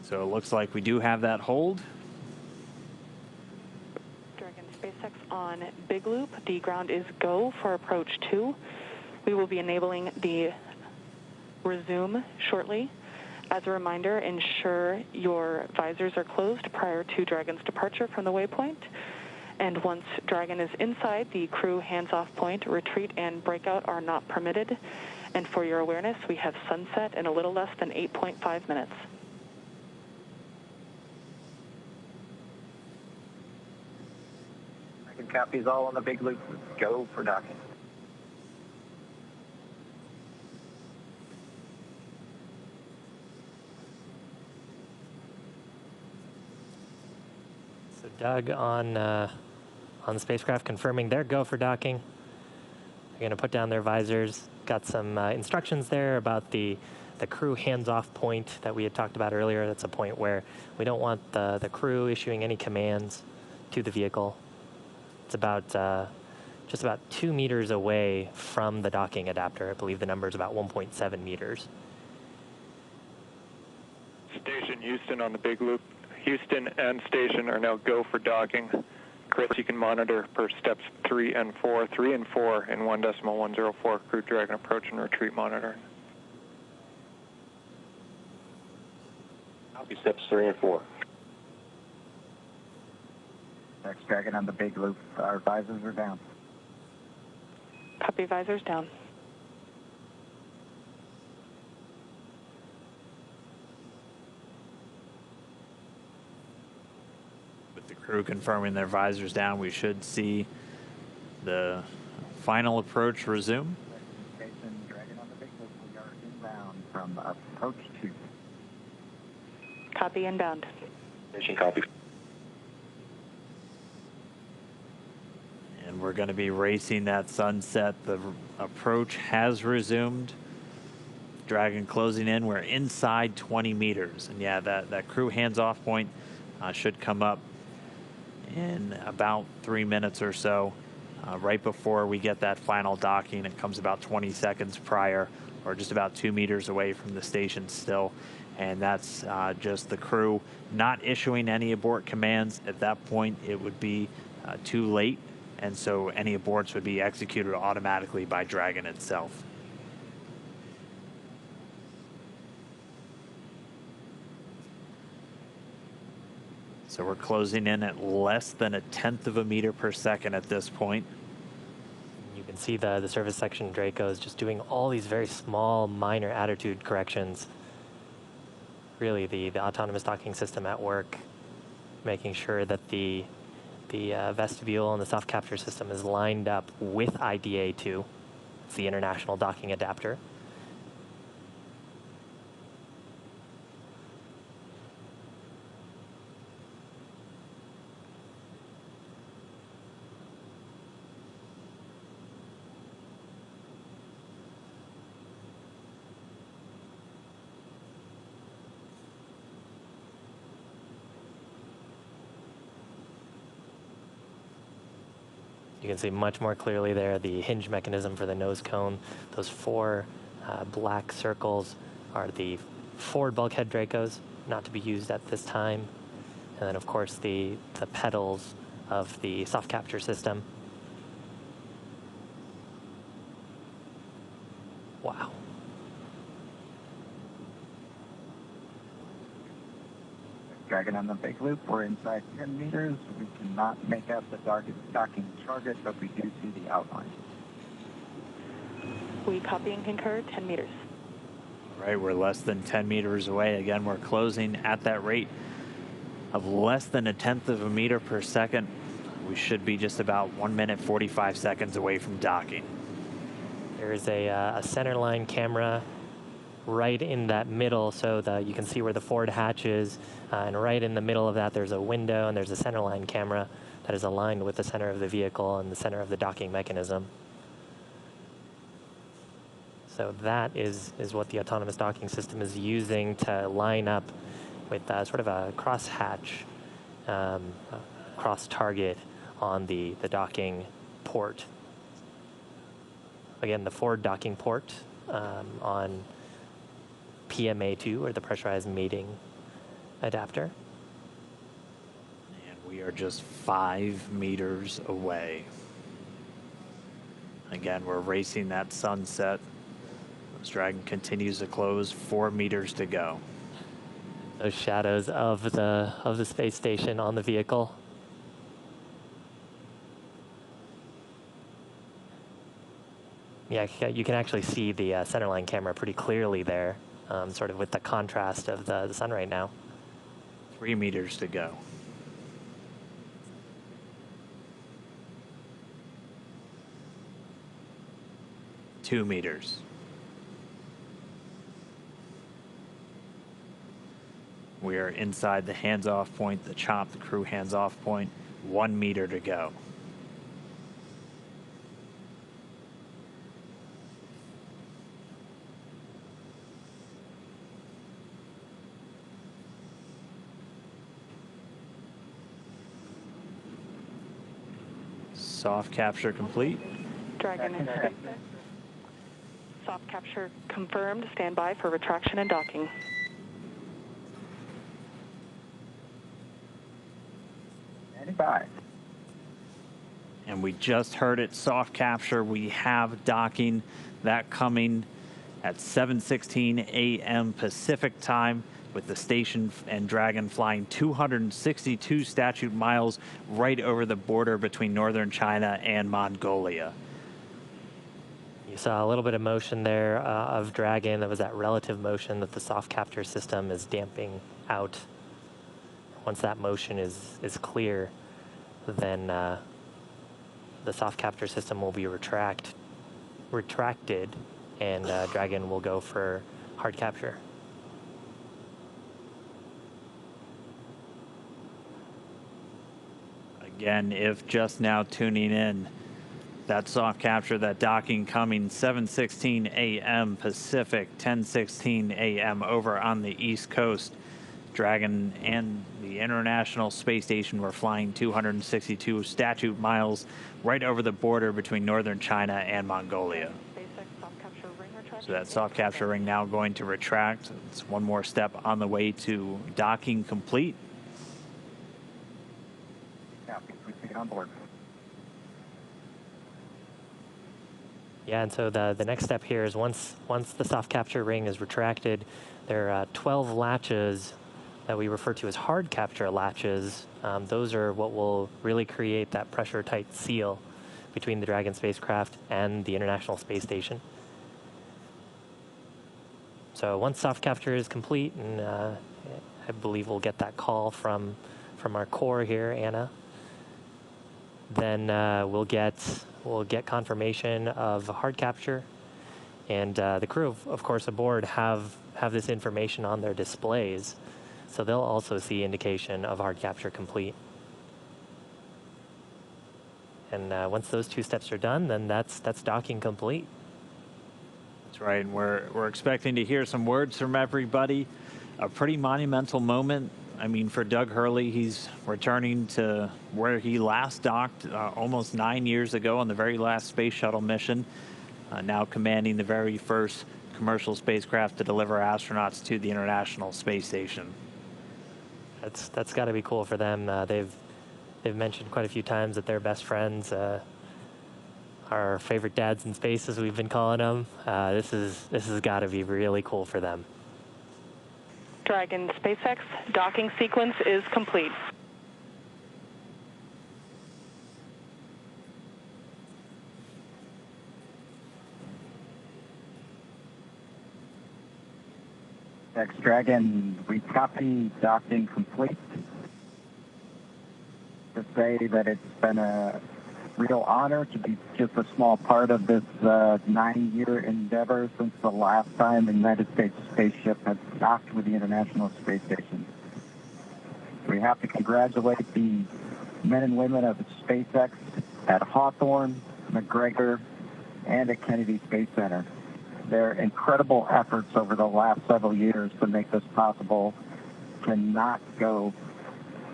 So it looks like we do have that hold. Dragon SpaceX on Big Loop. The ground is go for approach 2. We will be enabling the resume shortly. As a reminder, ensure your visors are closed prior to Dragon's departure from the waypoint. And once Dragon is inside, the crew hands-off point, retreat, and breakout are not permitted. And for your awareness, we have sunset in a little less than 8.5 minutes. Dragon copies all on the Big Loop. Go for docking. So Doug on the spacecraft confirming their go for docking. They're going to put down their visors. Got some instructions there about the crew hands-off point that we had talked about earlier. That's a point where we don't want the crew issuing any commands to the vehicle. It's about just about 2 meters away from the docking adapter. I believe the number is about 1.7 meters. Station Houston on the Big Loop. Houston and station are now go for docking. Chris, you can monitor per steps 3 and 4. 3 and 4 in 1.104 crew Dragon approach and retreat monitoring. Copy steps 3 and 4. Next Dragon on the Big Loop. Our visors are down. Copy, visors down. With the crew confirming their visors down, we should see the final approach resume. Station Dragon on the Big Loop. We are inbound from approach 2. Copy, inbound. Station copy. And we're going to be racing that sunset. The approach has resumed. Dragon closing in. We're inside 20 meters. And yeah, that crew hands-off point should come up in about 3 minutes or so. Right before we get that final docking, it comes about 20 seconds prior, or just about 2 meters away from the station still. And that's just the crew not issuing any abort commands. At that point, it would be too late. And so any aborts would be executed automatically by Dragon itself. So we're closing in at less than 1/10 of a meter per second at this point. You can see the service section Draco is just doing all these very small, minor attitude corrections. Really, the autonomous docking system at work, making sure that the vestibule and the soft capture system is lined up with IDA2. It's the International Docking Adapter. You can see much more clearly there the hinge mechanism for the nose cone. Those 4 black circles are the forward bulkhead Dracos, not to be used at this time. And then, of course, the pedals of the soft capture system. Wow. Dragon on the Big Loop. We're inside 10 meters. We cannot make out the docking target, but we do see the outline. We copy and concur, 10 meters. All right, we're less than 10 meters away. Again, we're closing at that rate of less than 1/10 of a meter per second. We should be just about 1 minute, 45 seconds away from docking. There's a center line camera right in that middle, so you can see where the forward hatch is, and right in the middle of that there's a window, and there's a center line camera that is aligned with the center of the vehicle and the center of the docking mechanism. So that is what the autonomous docking system is using to line up with sort of a cross-hatch, cross-target on the docking port. Again, the forward docking port on PMA2, or the pressurized mating adapter. And we are just 5 meters away. Again, we're racing that sunset. This Dragon continues to close, 4 meters to go. Those shadows of the space station on the vehicle. Yeah, you can actually see the centerline camera pretty clearly there, sort of with the contrast of the sun right now. 3 meters to go. Two meters. We are inside the hands-off point, the chop, the crew hands-off point. 1 meter to go. Soft capture complete. Dragon and SpaceX. Soft capture confirmed. Stand by for retraction and docking. Standing by. And we just heard it, soft capture. We have docking, that coming at 7:16 a.m. Pacific time, with the station and Dragon flying 262 statute miles right over the border between northern China and Mongolia. You saw a little bit of motion there of Dragon. That was that relative motion that the soft capture system is damping out. Once that motion is clear, then the soft capture system will be retracted, and Dragon will go for hard capture. Again, if just now tuning in, that soft capture, that docking coming 7:16 a.m. Pacific, 10:16 a.m. over on the East Coast. Dragon and the International Space Station were flying 262 statute miles right over the border between northern China and Mongolia. So that soft capture ring now going to retract. It's one more step on the way to docking complete. Copy. Proceed on board. Yeah, and so the next step here is once the soft capture ring is retracted, there are 12 latches that we refer to as hard capture latches. Those are what will really create that pressure-tight seal between the Dragon spacecraft and the International Space Station. So once soft capture is complete, and I believe we'll get that call from our core here, Anna, then we'll get confirmation of hard capture, and the crew, of course, aboard have this information on their displays, so they'll also see indication of hard capture complete. And once those two steps are done, then that's docking complete. That's right. We're expecting to hear some words from everybody. A pretty monumental moment. I mean, for Doug Hurley, he's returning to where he last docked almost 9 years ago on the very last space shuttle mission, now commanding the very first commercial spacecraft to deliver astronauts to the International Space Station. That's got to be cool for them. They've mentioned quite a few times that they're best friends, our favorite dads in space, as we've been calling them. This has got to be really cool for them. Dragon SpaceX docking sequence is complete. Next Dragon, we copy docking complete. To say that it's been a real honor to be just a small part of this 9-year endeavor since the last time the United States spaceship has docked with the International Space Station. We have to congratulate the men and women of SpaceX at Hawthorne, McGregor, and at Kennedy Space Center. Their incredible efforts over the last several years to make this possible cannot go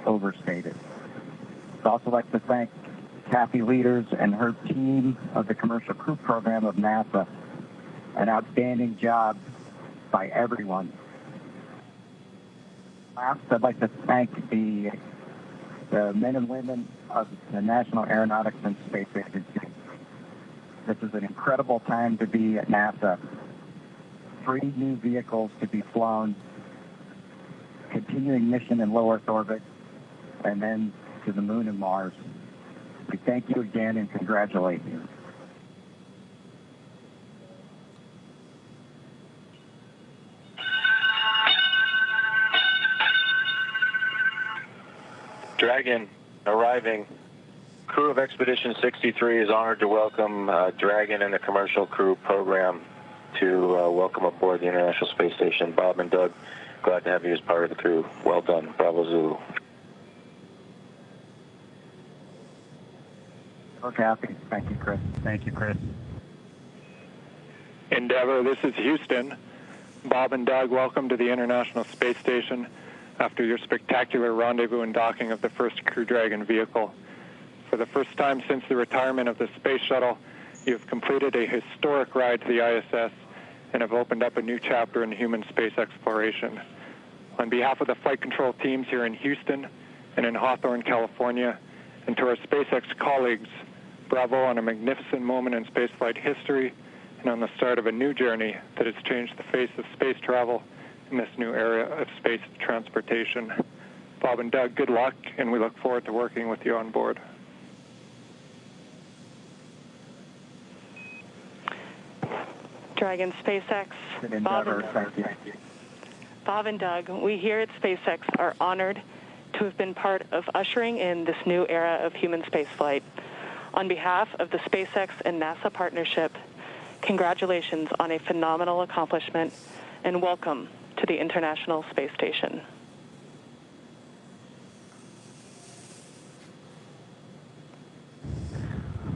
overstated. I'd also like to thank Kathy Leaders and her team of the Commercial Crew Program of NASA. An outstanding job by everyone. Last, I'd like to thank the men and women of the National Aeronautics and Space Agency. This is an incredible time to be at NASA. 3 new vehicles to be flown, continuing mission in low Earth orbit, and then to the moon and Mars. We thank you again and congratulate you. Dragon arriving. Crew of Expedition 63 is honored to welcome Dragon and the commercial crew program to welcome aboard the International Space Station. Bob and Doug, glad to have you as part of the crew. Well done. Bravo Zulu. Okay, happy. Thank you, Chris. Thank you, Chris. Endeavour, this is Houston. Bob and Doug, welcome to the International Space Station after your spectacular rendezvous and docking of the first Crew Dragon vehicle. For the first time since the retirement of the Space Shuttle, you have completed a historic ride to the ISS and have opened up a new chapter in human space exploration. On behalf of the flight control teams here in Houston and in Hawthorne, California, and to our SpaceX colleagues, bravo on a magnificent moment in spaceflight history and on the start of a new journey that has changed the face of space travel in this new era of space transportation. Bob and Doug, good luck, and we look forward to working with you on board. Dragon SpaceX, Bob and Doug, we here at SpaceX are honored to have been part of ushering in this new era of human spaceflight. On behalf of the SpaceX and NASA partnership, congratulations on a phenomenal accomplishment and welcome to the International Space Station.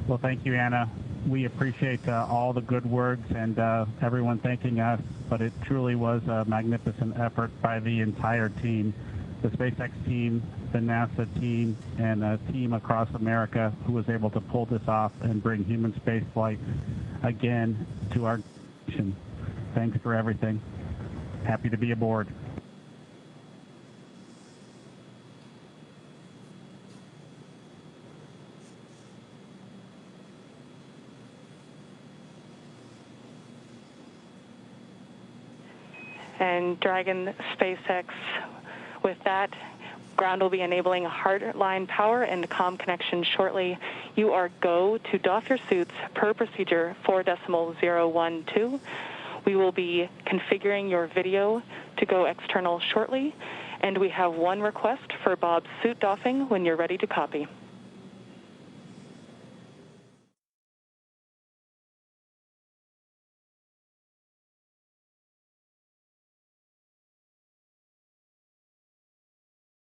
Well, thank you, Anna. We appreciate all the good words and everyone thanking us, but it truly was a magnificent effort by the entire team, the SpaceX team, the NASA team, and a team across America who was able to pull this off and bring human spaceflight again to our nation. Thanks for everything. Happy to be aboard. And Dragon SpaceX, with that, ground will be enabling hardline power and comm connection shortly. You are go to doff your suits per procedure 4.012. We will be configuring your video to go external shortly, and we have one request for Bob's suit doffing when you're ready to copy.